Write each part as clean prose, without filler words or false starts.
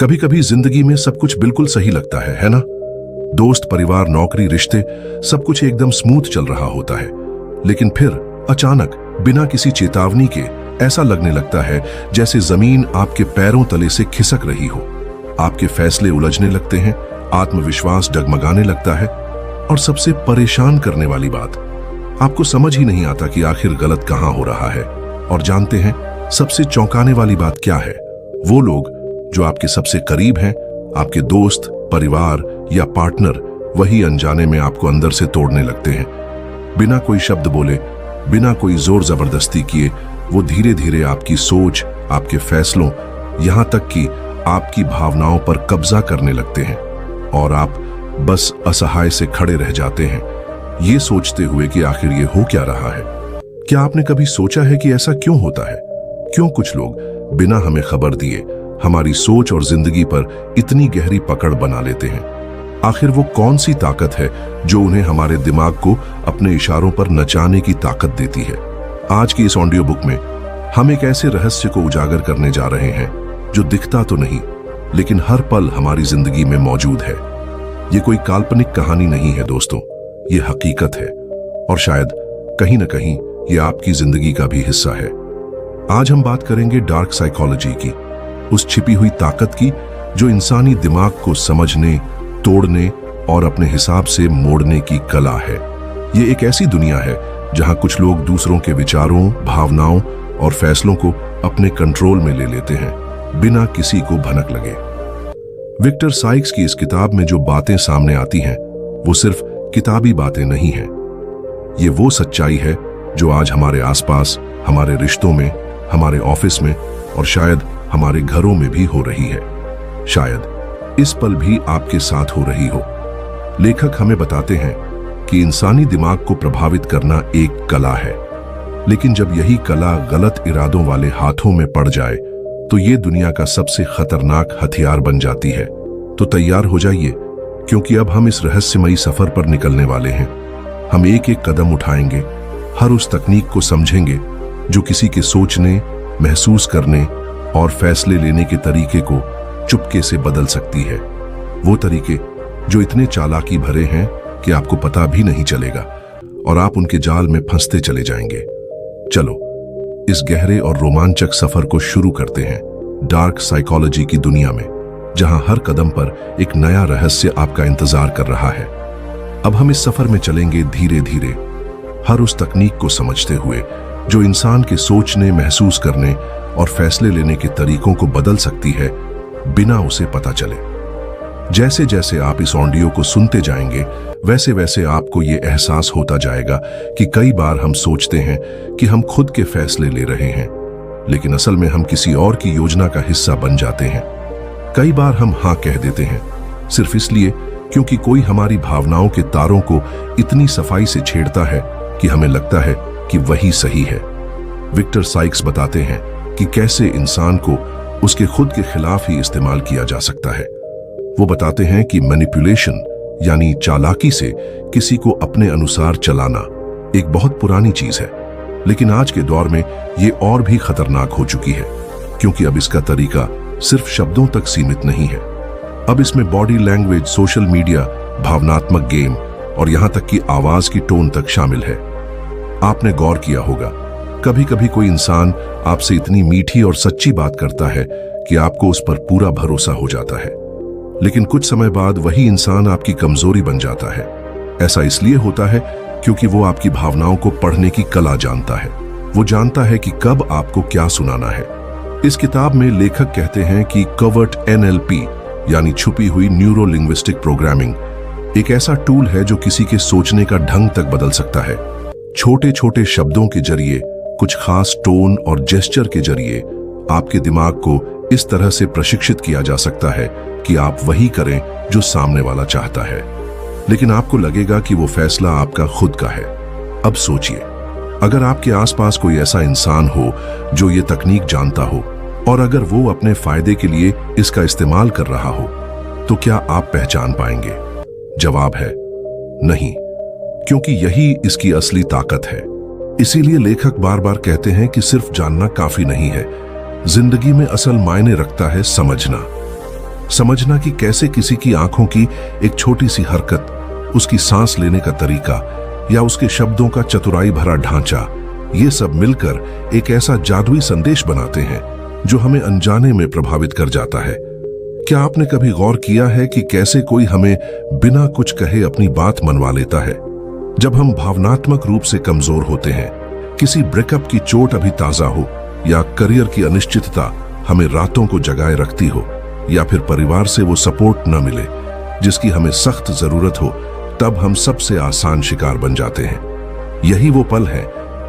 कभी कभी जिंदगी में सब कुछ बिल्कुल सही लगता है ना? दोस्त, परिवार, नौकरी, रिश्ते, सब कुछ एकदम स्मूथ चल रहा होता है। लेकिन फिर अचानक बिना किसी चेतावनी के ऐसा लगने लगता है जैसे जमीन आपके पैरों तले से खिसक रही हो। आपके फैसले उलझने लगते हैं, आत्मविश्वास डगमगाने लगता है, और सबसे परेशान करने वाली बात, आपको समझ ही नहीं आता कि आखिर गलत कहां हो रहा है। और जानते हैं सबसे चौंकाने वाली बात क्या है? वो लोग जो आपके सबसे करीब हैं, आपके दोस्त, परिवार या पार्टनर, वही अनजाने में आपको अंदर से तोड़ने लगते हैं। बिना कोई शब्द बोले, बिना कोई जोर जबरदस्ती किए, वो धीरे धीरे आपकी सोच, आपके फैसलों, यहां तक कि आपकी भावनाओं पर कब्जा करने लगते हैं। और आप बस असहाय से खड़े रह जाते हैं, ये सोचते हुए कि आखिर ये हो क्या रहा है। क्या आपने कभी सोचा है कि ऐसा क्यों होता है? क्यों कुछ लोग बिना हमें खबर दिए हमारी सोच और जिंदगी पर इतनी गहरी पकड़ बना लेते हैं? आखिर वो कौन सी ताकत है जो उन्हें हमारे दिमाग को अपने इशारों पर नचाने की ताकत देती है? आज की इस ऑडियो बुक में हम एक ऐसे रहस्य को उजागर करने जा रहे हैं जो दिखता तो नहीं, लेकिन हर पल हमारी जिंदगी में मौजूद है। ये कोई काल्पनिक कहानी नहीं है दोस्तों, ये हकीकत है, और शायद कहीं ना कहीं ये आपकी जिंदगी का भी हिस्सा है। आज हम बात करेंगे डार्क साइकोलॉजी की, उस छिपी हुई ताकत की जो इंसानी दिमाग को समझने, तोड़ने और अपने हिसाब से मोड़ने की कला है। ये एक ऐसी दुनिया है जहां कुछ लोग दूसरों के विचारों, भावनाओं और फैसलों को अपने कंट्रोल में ले लेते हैं, बिना किसी को भनक लगे। विक्टर साइक्स की इस किताब में जो बातें सामने आती हैं, वो सिर्फ किताबी बातें नहीं हैं। ये वो सच्चाई है जो आज हमारे आसपास, हमारे रिश्तों में, हमारे ऑफिस में और शायद हमारे घरों में भी हो रही है। शायद इस पल भी आपके साथ हो रही हो। लेखक हमें बताते हैं कि इंसानी दिमाग को प्रभावित करना एक कला है, लेकिन जब यही कला गलत इरादों वाले हाथों में पड़ जाए तो ये दुनिया का सबसे खतरनाक हथियार बन जाती है। तो तैयार हो जाइए, क्योंकि अब हम इस रहस्यमयी सफर पर निकलने वाले हैं। हम एक एक कदम उठाएंगे, हर उस तकनीक को समझेंगे जो किसी के सोचने, महसूस करने और फैसले लेने के तरीके को चुपके से बदल सकती है। वो तरीके जो इतने चालाकी भरे हैं कि आपको पता भी नहीं चलेगा और आप उनके जाल में फंसते चले जाएंगे। चलो इस गहरे और रोमांचक सफर को शुरू करते हैं डार्क साइकोलॉजी की दुनिया में, जहां हर कदम पर एक नया रहस्य आपका इंतजार कर रहा है। अब हम इस सफर में चलेंगे धीरे धीरे, हर उस तकनीक को समझते हुए जो इंसान के सोचने, महसूस करने और फैसले लेने के तरीकों को बदल सकती है बिना उसे पता चले। जैसे जैसे आप इस ऑडियो को सुनते जाएंगे, वैसे वैसे आपको ये एहसास होता जाएगा कि कई बार हम सोचते हैं कि हम खुद के फैसले ले रहे हैं, लेकिन असल में हम किसी और की योजना का हिस्सा बन जाते हैं। कई बार हम हाँ कह देते हैं सिर्फ इसलिए क्योंकि कोई हमारी भावनाओं के तारों को इतनी सफाई से छेड़ता है कि हमें लगता है कि वही सही है। विक्टर साइक्स बताते हैं कि कैसे इंसान को उसके खुद के खिलाफ ही इस्तेमाल किया जा सकता है। वो बताते हैं कि मैनिपुलेशन यानी चालाकी से किसी को अपने अनुसार चलाना एक बहुत पुरानी चीज है, लेकिन आज के दौर में ये और भी खतरनाक हो चुकी है, क्योंकि अब इसका तरीका सिर्फ शब्दों तक सीमित नहीं है। अब इसमें बॉडी लैंग्वेज, सोशल मीडिया, भावनात्मक गेम और यहां तक कि आवाज की टोन तक शामिल है। आपने गौर किया होगा, कभी कभी कोई इंसान आपसे इतनी मीठी और सच्ची बात करता है कि आपको उस पर पूरा भरोसा हो जाता है, लेकिन कुछ समय बाद वही इंसान आपकी कमजोरी बन जाता है। ऐसा इसलिए होता है क्योंकि वो आपकी भावनाओं को पढ़ने की कला जानता है। वो जानता है कि कब आपको क्या सुनाना है। इस किताब में लेखक कहते हैं कि कवर्ट NLP यानी छुपी हुई न्यूरो लिंग्विस्टिक प्रोग्रामिंग एक ऐसा टूल है जो किसी के सोचने का ढंग तक बदल सकता है। छोटे छोटे शब्दों के जरिए, कुछ खास टोन और जेस्चर के जरिए आपके दिमाग को इस तरह से प्रशिक्षित किया जा सकता है कि आप वही करें जो सामने वाला चाहता है, लेकिन आपको लगेगा कि वो फैसला आपका खुद का है। अब सोचिए, अगर आपके आसपास कोई ऐसा इंसान हो जो ये तकनीक जानता हो और अगर वो अपने फायदे के लिए इसका इस्तेमाल कर रहा हो, तो क्या आप पहचान पाएंगे? जवाब है नहीं, क्योंकि यही इसकी असली ताकत है। इसीलिए लेखक बार बार कहते हैं कि सिर्फ जानना काफी नहीं है, जिंदगी में असल मायने रखता है समझना। समझना कि कैसे किसी की आंखों की एक छोटी सी हरकत, उसकी सांस लेने का तरीका या उसके शब्दों का चतुराई भरा ढांचा, ये सब मिलकर एक ऐसा जादुई संदेश बनाते हैं जो हमें अनजाने में प्रभावित कर जाता है। क्या आपने कभी गौर किया है कि कैसे कोई हमें बिना कुछ कहे अपनी बात मनवा लेता है? जब हम भावनात्मक रूप से कमजोर होते हैं, किसी ब्रेकअप की चोट अभी ताजा हो, या करियर की अनिश्चितता हमें रातों को जगाए रखती हो, या फिर परिवार से वो सपोर्ट न मिले जिसकी हमें सख्त जरूरत हो, तब हम सबसे आसान शिकार बन जाते हैं। यही वो पल है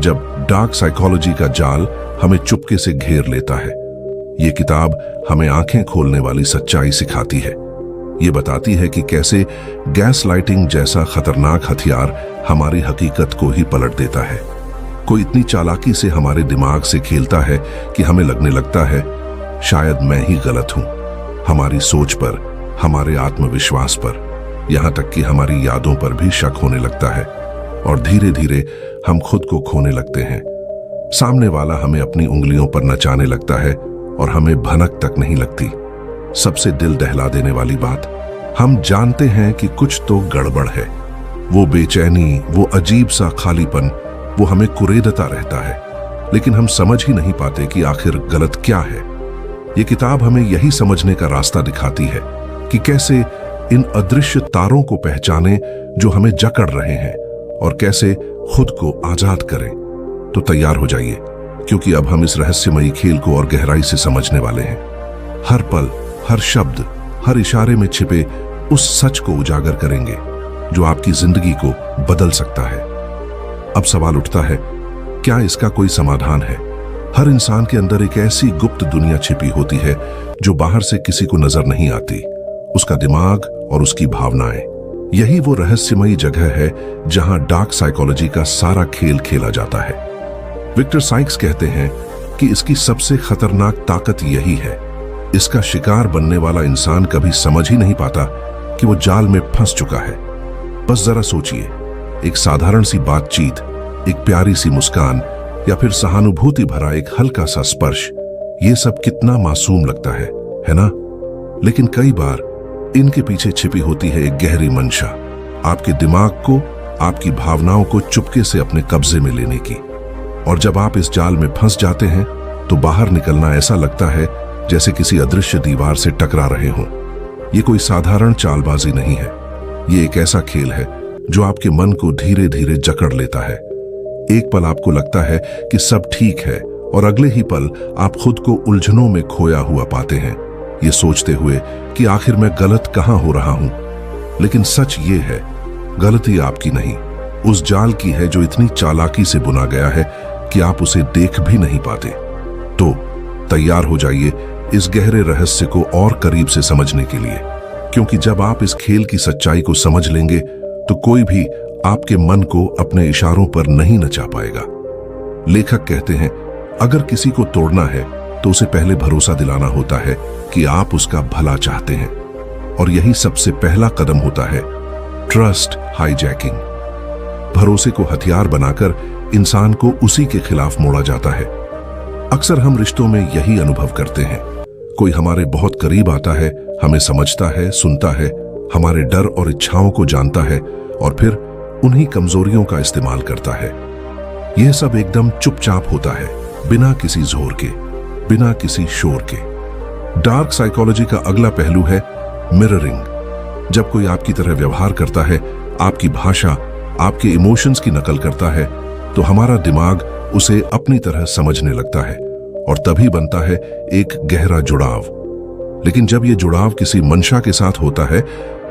जब डार्क साइकोलॉजी का जाल हमें चुपके से घेर लेता है। ये किताब हमें आंखें खोलने वाली सच्चाई सिखाती है। ये बताती है कि कैसे गैस लाइटिंग जैसा खतरनाक हथियार हमारी हकीकत को ही पलट देता है। कोई इतनी चालाकी से हमारे दिमाग से खेलता है कि हमें लगने लगता है शायद मैं ही गलत हूं, हमारी सोच पर, हमारे आत्मविश्वास पर, यहां तक कि हमारी यादों पर भी शक होने लगता है, और धीरे धीरे हम खुद को खोने लगते हैं। सामने वाला हमें अपनी उंगलियों पर नचाने लगता है और हमें भनक तक नहीं लगती। सबसे दिल दहला देने वाली बात, हम जानते हैं कि कुछ तो गड़बड़ है। वो बेचैनी, वो अजीब सा खालीपन, वो हमें कुरेदता रहता है, लेकिन हम समझ ही नहीं पाते कि आखिर गलत क्या है। ये किताब हमें यही समझने का रास्ता दिखाती है कि कैसे इन अदृश्य तारों को पहचाने जो हमें जकड़ रहे हैं, और कैसे खुद को आजाद करें। तो तैयार हो जाइए, क्योंकि अब हम इस रहस्यमयी खेल को और गहराई से समझने वाले हैं। हर पल, हर शब्द, हर इशारे में छिपे उस सच को उजागर करेंगे जो आपकी जिंदगी को बदल सकता है। अब सवाल उठता है, क्या इसका कोई समाधान है? हर इंसान के अंदर एक ऐसी गुप्त दुनिया छिपी होती है जो बाहर से किसी को नजर नहीं आती, उसका दिमाग और उसकी भावनाएं। यही वो रहस्यमयी जगह है जहां डार्क साइकोलॉजी का सारा खेल खेला जाता है। विक्टर साइक्स कहते हैं कि इसकी सबसे खतरनाक ताकत यही है, इसका शिकार बनने वाला इंसान कभी समझ ही नहीं पाता कि वो जाल में फंस चुका है। बस जरा सोचिए, एक साधारण सी बातचीत, एक प्यारी सी मुस्कान, या फिर सहानुभूति भरा एक हल्का सा स्पर्श, ये सब कितना मासूम लगता है ना? लेकिन कई बार इनके पीछे छिपी होती है एक गहरी मंशा, आपके दिमाग को, आपकी भावनाओं को चुपके से अपने कब्जे में लेने की। और जब आप इस जाल में फंस जाते हैं तो बाहर निकलना ऐसा लगता है जैसे किसी अदृश्य दीवार से टकरा रहे हों। ये कोई साधारण चालबाजी नहीं है, ये एक ऐसा खेल है जो आपके मन को धीरे धीरे जकड़ लेता है। एक पल आपको लगता है कि सब ठीक है, और अगले ही पल आप खुद को उलझनों में खोया हुआ पाते हैं, ये सोचते हुए कि आखिर मैं गलत कहां हो रहा हूं। लेकिन सच ये है, गलती आपकी नहीं, उस जाल की है जो इतनी चालाकी से बुना गया है कि आप उसे देख भी नहीं पाते। तो तैयार हो जाइए इस गहरे रहस्य को और करीब से समझने के लिए, क्योंकि जब आप इस खेल की सच्चाई को समझ लेंगे तो कोई भी आपके मन को अपने इशारों पर नहीं नचा पाएगा। लेखक कहते हैं, अगर किसी को तोड़ना है तो उसे पहले भरोसा दिलाना होता है कि आप उसका भला चाहते हैं, और यही सबसे पहला कदम होता है, ट्रस्ट हाईजैकिंग। भरोसे को हथियार बनाकर इंसान को उसी के खिलाफ मोड़ा जाता है। अक्सर हम रिश्तों में यही अनुभव करते हैं, कोई हमारे बहुत करीब आता है, हमें समझता है, सुनता है, हमारे डर और इच्छाओं को जानता है, और फिर उन्हीं कमजोरियों का इस्तेमाल करता है। यह सब एकदम चुपचाप होता है, बिना किसी जोर के, बिना किसी शोर के। डार्क साइकोलॉजी का अगला पहलू है मिररिंग। जब कोई आपकी तरह व्यवहार करता है, आपकी भाषा, आपके इमोशंस की नकल करता है, तो हमारा दिमाग उसे अपनी तरह समझने लगता है, और तभी बनता है एक गहरा जुड़ाव। लेकिन जब यह जुड़ाव किसी मंशा के साथ होता है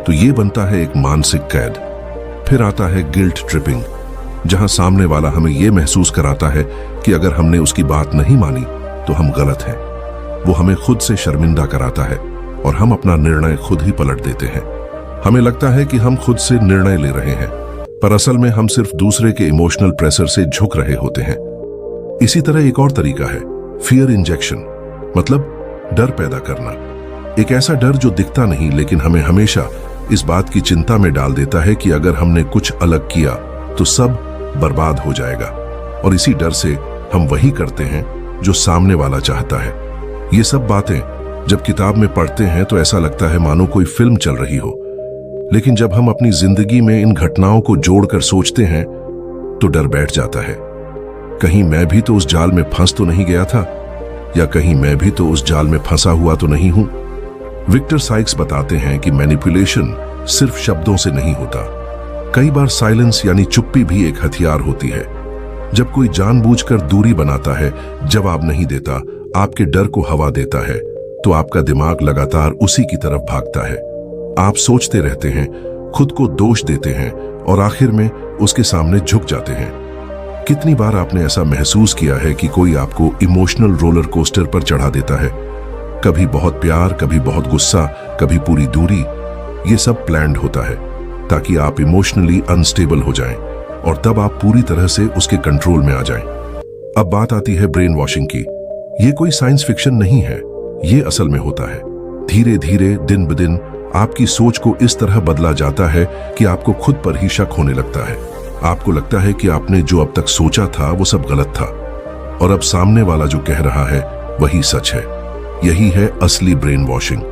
तो यह बनता है एक मानसिक कैद। फिर आता है गिल्ट ट्रिपिंग, जहां सामने वाला हमें यह महसूस कराता है कि अगर हमने उसकी बात नहीं मानी तो हम गलत हैं। वो हमें खुद से शर्मिंदा कराता है और हम अपना निर्णय खुद ही पलट देते हैं। हमें लगता है कि हम खुद से निर्णय ले रहे हैं, पर असल में हम सिर्फ दूसरे के इमोशनल प्रेशर से झुक रहे होते हैं। इसी तरह एक और तरीका है फियर इंजेक्शन, मतलब डर पैदा करना। एक ऐसा डर जो दिखता नहीं, लेकिन हमें हमेशा इस बात की चिंता में डाल देता है कि अगर हमने कुछ अलग किया तो सब बर्बाद हो जाएगा, और इसी डर से हम वही करते हैं जो सामने वाला चाहता है। ये सब बातें जब किताब में पढ़ते हैं तो ऐसा लगता है मानो कोई फिल्म चल रही हो, लेकिन जब हम अपनी जिंदगी में इन घटनाओं को जोड़कर सोचते हैं तो डर बैठ जाता है। कहीं मैं भी तो उस जाल में फंस तो नहीं गया था, या कहीं मैं भी तो उस जाल में फंसा हुआ तो नहीं हूं। विक्टर साइक्स बताते हैं कि मैनिपुलेशन सिर्फ शब्दों से नहीं होता, कई बार साइलेंस यानी चुप्पी भी एक हथियार होती है। जब कोई जानबूझकर दूरी बनाता है, जवाब नहीं देता, आपके डर को हवा देता है, तो आपका दिमाग लगातार उसी की तरफ भागता है। आप सोचते रहते हैं, खुद को दोष देते हैं और आखिर में उसके सामने झुक जाते हैं। कितनी बार आपने ऐसा महसूस किया है कि कोई आपको इमोशनल रोलर कोस्टर पर चढ़ा देता है, कभी बहुत प्यार, कभी बहुत गुस्सा, कभी पूरी दूरी। ये सब प्लान्ड होता है ताकि आप इमोशनली अनस्टेबल हो जाएं और तब आप पूरी तरह से उसके कंट्रोल में आ जाएं। अब बात आती है ब्रेन वॉशिंग की। ये कोई साइंस फिक्शन नहीं है, ये असल में होता है। धीरे धीरे दिन ब दिन आपकी सोच को इस तरह बदला जाता है कि आपको खुद पर ही शक होने लगता है। आपको लगता है कि आपने जो अब तक सोचा था वो सब गलत था, और अब सामने वाला जो कह रहा है वही सच है। यही है असली ब्रेन वॉशिंग।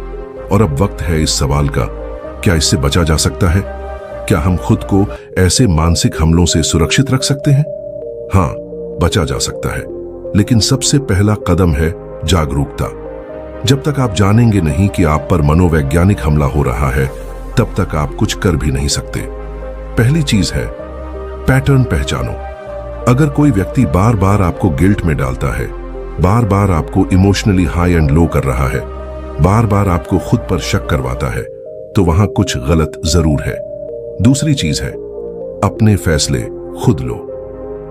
और अब वक्त है इस सवाल का, क्या इससे बचा जा सकता है? क्या हम खुद को ऐसे मानसिक हमलों से सुरक्षित रख सकते हैं? हाँ, बचा जा सकता है, लेकिन सबसे पहला कदम है जागरूकता। जब तक आप जानेंगे नहीं कि आप पर मनोवैज्ञानिक हमला हो रहा है, तब तक आप कुछ कर भी नहीं सकते। पहली चीज है पैटर्न पहचानो। अगर कोई व्यक्ति बार बार आपको गिल्ट में डालता है, बार बार आपको इमोशनली हाई एंड लो कर रहा है, बार बार आपको खुद पर शक करवाता है, तो वहां कुछ गलत जरूर है। दूसरी चीज है अपने फैसले खुद लो।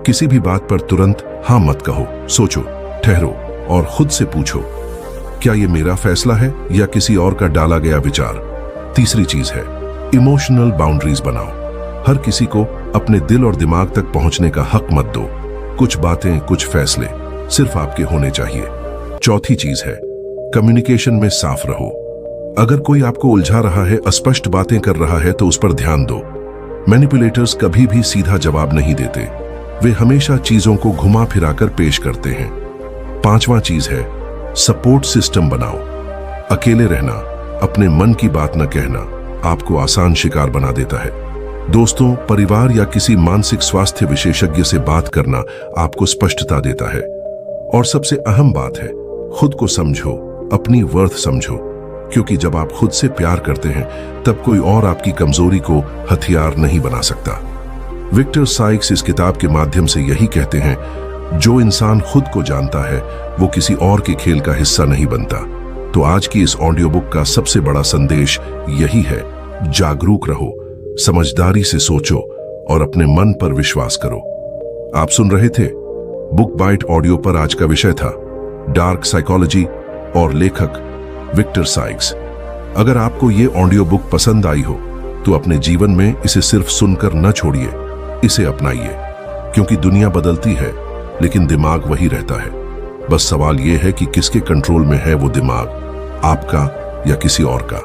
किसी भी बात पर तुरंत हाँ मत कहो, सोचो, ठहरो और खुद से पूछो, क्या ये मेरा फैसला है या किसी और का डाला गया विचार? तीसरी चीज है इमोशनल बाउंड्रीज बनाओ। हर किसी को अपने दिल और दिमाग तक पहुंचने का हक मत दो। कुछ बातें, कुछ फैसले सिर्फ आपके होने चाहिए। चौथी चीज है कम्युनिकेशन में साफ रहो। अगर कोई आपको उलझा रहा है, अस्पष्ट बातें कर रहा है, तो उस पर ध्यान दो। मैनिपुलेटर्स कभी भी सीधा जवाब नहीं देते, वे हमेशा चीजों को घुमा फिराकर पेश करते हैं। पांचवा चीज है सपोर्ट सिस्टम बनाओ। अकेले रहना, अपने मन की बात न कहना आपको आसान शिकार बना देता है। दोस्तों, परिवार या किसी मानसिक स्वास्थ्य विशेषज्ञ से बात करना आपको स्पष्टता देता है। और सबसे अहम बात है खुद को समझो, अपनी वर्थ समझो, क्योंकि जब आप खुद से प्यार करते हैं तब कोई और आपकी कमजोरी को हथियार नहीं बना सकता। विक्टर साइक्स इस किताब के माध्यम से यही कहते हैं, जो इंसान खुद को जानता है वो किसी और के खेल का हिस्सा नहीं बनता। तो आज की इस ऑडियो बुक का सबसे बड़ा संदेश यही है, जागरूक रहो, समझदारी से सोचो और अपने मन पर विश्वास करो। आप सुन रहे थे बुक बाइट ऑडियो पर आज का विषय था डार्क साइकोलॉजी और लेखक विक्टर साइक्स। अगर आपको ये ऑडियो बुक पसंद आई हो तो अपने जीवन में इसे सिर्फ सुनकर न छोड़िए, इसे अपनाइए, क्योंकि दुनिया बदलती है लेकिन दिमाग वही रहता है। बस सवाल यह है कि किसके कंट्रोल में है वो दिमाग, आपका या किसी और का।